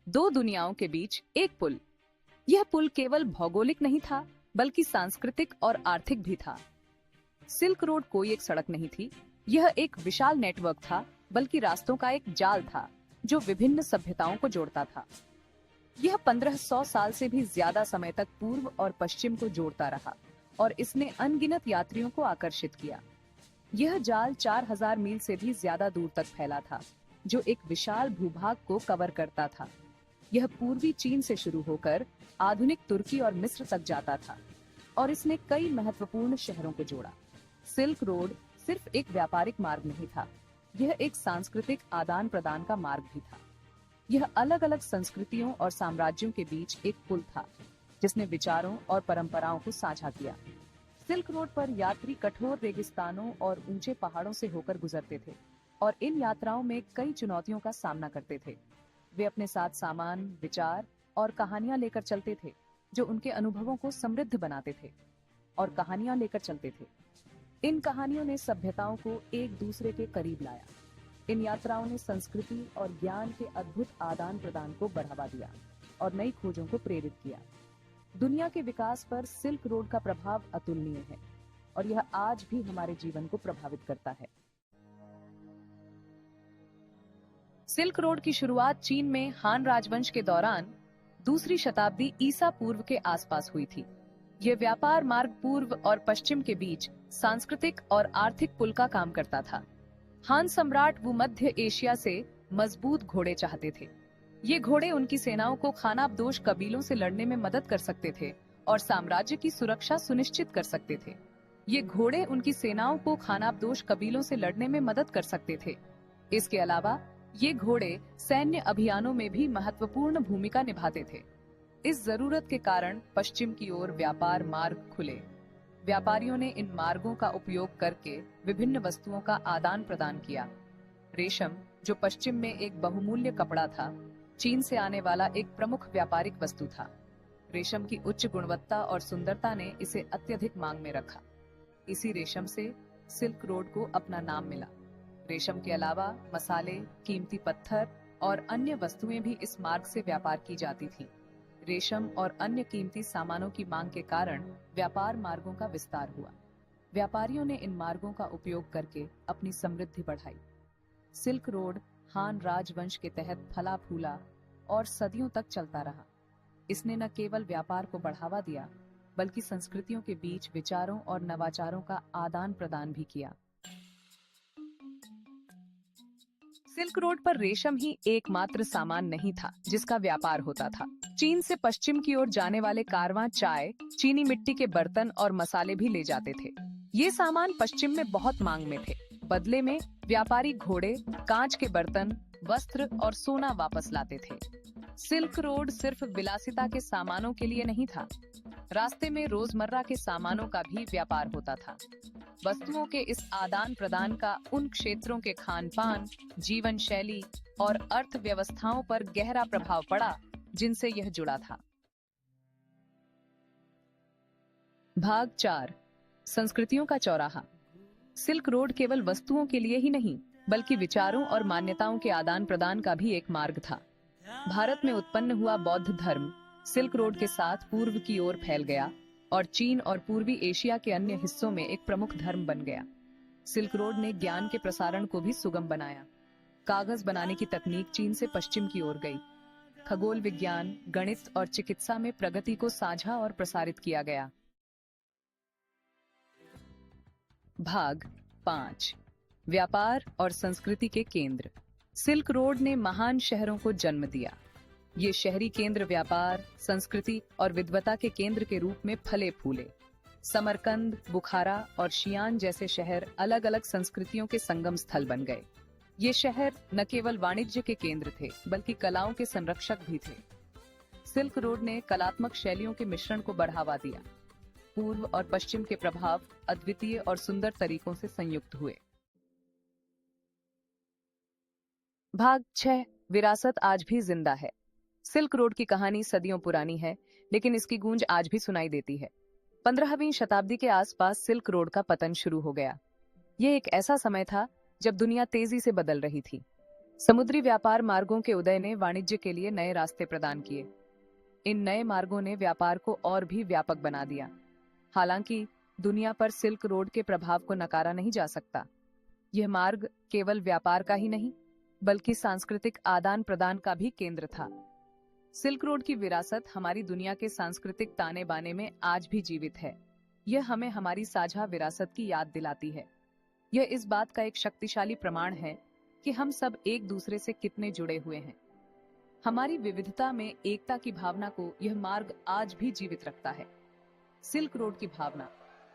दो दुनियाओं के बीच एक पुल। यह पुल केवल भौगोलिक नहीं था, बल्कि सांस्कृतिक और आर्थिक भी था। सिल्क रोड कोई एक सड़क नहीं थी, यह एक विशाल नेटवर्क था, बल्कि रास्तों का एक जाल था जो विभिन्न सभ्यताओं को जोड़ता था। यह 1500 साल से भी ज्यादा समय तक पूर्व और पश्चिम को जोड़ता रहा और इसने अनगिनत यात्रियों को आकर्षित किया। यह जाल 4000 मील से भी ज्यादा दूर तक फैला था, जो एक विशाल भूभाग को कवर करता था। यह पूर्वी चीन से शुरू होकर आधुनिक तुर्की और मिस्र तक जाता था और इसने कई महत्वपूर्ण शहरों को जोड़ा। सिल्क रोड सिर्फ एक व्यापारिक मार्ग नहीं था, यह एक सांस्कृतिक आदान प्रदान का मार्ग भी था। यह अलग अलग संस्कृतियों और साम्राज्यों के बीच एक पुल था, जिसने विचारों और परंपराओं को साझा किया। सिल्क रोड पर यात्री कठोर रेगिस्तानों और ऊंचे पहाड़ों से होकर गुजरते थे और इन यात्राओं में कई चुनौतियों का सामना करते थे। वे अपने साथ सामान, विचार और कहानियां लेकर चलते थे, जो उनके अनुभवों को समृद्ध बनाते थे और कहानियां लेकर चलते थे। इन कहानियों ने सभ्यताओं को एक दूसरे के करीब लाया। इन यात्राओं ने संस्कृति और ज्ञान के अद्भुत आदान प्रदान को बढ़ावा दिया और नई खोजों को प्रेरित किया। दुनिया के विकास पर सिल्क रोड का प्रभाव अतुलनीय है और यह आज भी हमारे जीवन को प्रभावित करता है। सिल्क रोड की शुरुआत चीन में हान राजवंश के दौरान दूसरी शताब्दी ईसा पूर्व के आसपास हुई थी। यह व्यापार मार्ग पूर्व और पश्चिम के बीच सांस्कृतिक और आर्थिक पुल का काम करता था। हान सम्राट भूमध्य एशिया से मजबूत घोड़े चाहते थे। ये घोड़े उनकी सेनाओं को खानाबदोश कबीलों से लड़ने में मदद कर सकते थे और साम्राज्य की सुरक्षा सुनिश्चित कर सकते थे। ये घोड़े उनकी सेनाओं को खानाबदोश कबीलों से लड़ने में मदद कर सकते थे। इसके अलावा ये घोड़े सैन्य अभियानों में भी महत्वपूर्ण भूमिका निभाते थे। इस जरूरत के कारण पश्चिम की ओर व्यापार मार्ग खुले। व्यापारियों ने इन मार्गों का उपयोग करके विभिन्न वस्तुओं का आदान प्रदान किया। रेशम, जो पश्चिम में एक बहुमूल्य कपड़ा था, चीन से आने वाला एक प्रमुख व्यापारिक वस्तु था। रेशम की उच्च गुणवत्ता और सुंदरता ने इसे अत्यधिक मांग में रखा। इसी रेशम से सिल्क रोड को अपना नाम मिला। रेशम के अलावा मसाले, कीमती पत्थर और अन्य वस्तुएं भी इस मार्ग से व्यापार की जाती थी। रेशम और अन्य कीमती सामानों की मांग के कारण व्यापार मार्गों का विस्तार हुआ। व्यापारियों ने इन मार्गों का उपयोग करके अपनी समृद्धि बढ़ाई। सिल्क रोड हान राजवंश के तहत फला फूला और सदियों तक चलता रहा। इसने न केवल व्यापार को बढ़ावा दिया, बल्कि संस्कृतियों के बीच विचारों और नवाचारों का आदान प्रदान भी किया। सिल्क रोड पर रेशम ही एकमात्र सामान नहीं था जिसका व्यापार होता था। चीन से पश्चिम की ओर जाने वाले कारवां चाय, चीनी मिट्टी के बर्तन और मसाले भी ले जाते थे। ये सामान पश्चिम में बहुत मांग में थे। बदले में व्यापारी घोड़े, कांच के बर्तन, वस्त्र और सोना वापस लाते थे। सिल्क रोड सिर्फ विलासिता के सामानों के लिए नहीं था। रास्ते में रोजमर्रा के सामानों का भी व्यापार होता था। वस्तुओं के इस आदान प्रदान का उन क्षेत्रों के खान पान, जीवन शैली और अर्थव्यवस्थाओं पर गहरा प्रभाव पड़ा जिनसे यह जुड़ा था। भाग 4, संस्कृतियों का चौराहा। सिल्क रोड केवल वस्तुओं के लिए ही नहीं, बल्कि विचारों और मान्यताओं के आदान प्रदान का भी एक मार्ग था। भारत में उत्पन्न हुआ बौद्ध धर्म सिल्क रोड के साथ पूर्व की ओर फैल गया और चीन और पूर्वी एशिया के अन्य हिस्सों में एक प्रमुख धर्म बन गया। सिल्क रोड ने ज्ञान के प्रसारण को भी सुगम बनाया। कागज बनाने की तकनीक चीन से पश्चिम की ओर गई। खगोल विज्ञान, गणित और चिकित्सा में प्रगति को साझा और प्रसारित किया गया। भाग 5, व्यापार और संस्कृति के केंद्र। सिल्क रोड ने महान शहरों को जन्म दिया। ये शहरी केंद्र व्यापार, संस्कृति और विद्वता के केंद्र के रूप में फले फूले। समरकंद, बुखारा और शियान जैसे शहर अलग अलग संस्कृतियों के संगम स्थल बन गए। ये शहर न केवल वाणिज्य के केंद्र थे, बल्कि कलाओं के संरक्षक भी थे। सिल्क रोड ने कलात्मक शैलियों के मिश्रण को बढ़ावा दिया। पूर्व और पश्चिम के प्रभाव अद्वितीय और सुंदर तरीकों से संयुक्त हुए। भाग 6, विरासत आज भी जिंदा है। सिल्क रोड की कहानी सदियों पुरानी है, लेकिन इसकी गूंज आज भी सुनाई देती है। 15वीं शताब्दी के आसपास सिल्क रोड का पतन शुरू हो गया। यह एक ऐसा समय था जब दुनिया तेजी से बदल रही थी। समुद्री व्यापार मार्गों के उदय ने वाणिज्य के लिए नए रास्ते प्रदान किए। इन नए मार्गों ने व्यापार को और भी व्यापक बना दिया। हालांकि दुनिया पर सिल्क रोड के प्रभाव को नकारा नहीं जा सकता। यह मार्ग केवल व्यापार का ही नहीं, बल्कि सांस्कृतिक आदान प्रदान का भी केंद्र था। सिल्क रोड की विरासत हमारी दुनिया के सांस्कृतिक ताने बाने में आज भी जीवित है। यह हमें हमारी साझा विरासत की याद दिलाती है। यह इस बात का एक शक्तिशाली प्रमाण है कि हम सब एक दूसरे से कितने जुड़े हुए हैं। हमारी विविधता में एकता की भावना को यह मार्ग आज भी जीवित रखता है। सिल्क रोड की भावना,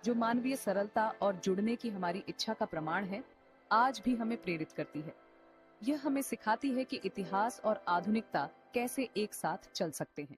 जो मानवीय सरलता और जुड़ने की हमारी इच्छा का प्रमाण है, आज भी हमें प्रेरित करती है। यह हमें सिखाती है कि इतिहास और आधुनिकता कैसे एक साथ चल सकते हैं।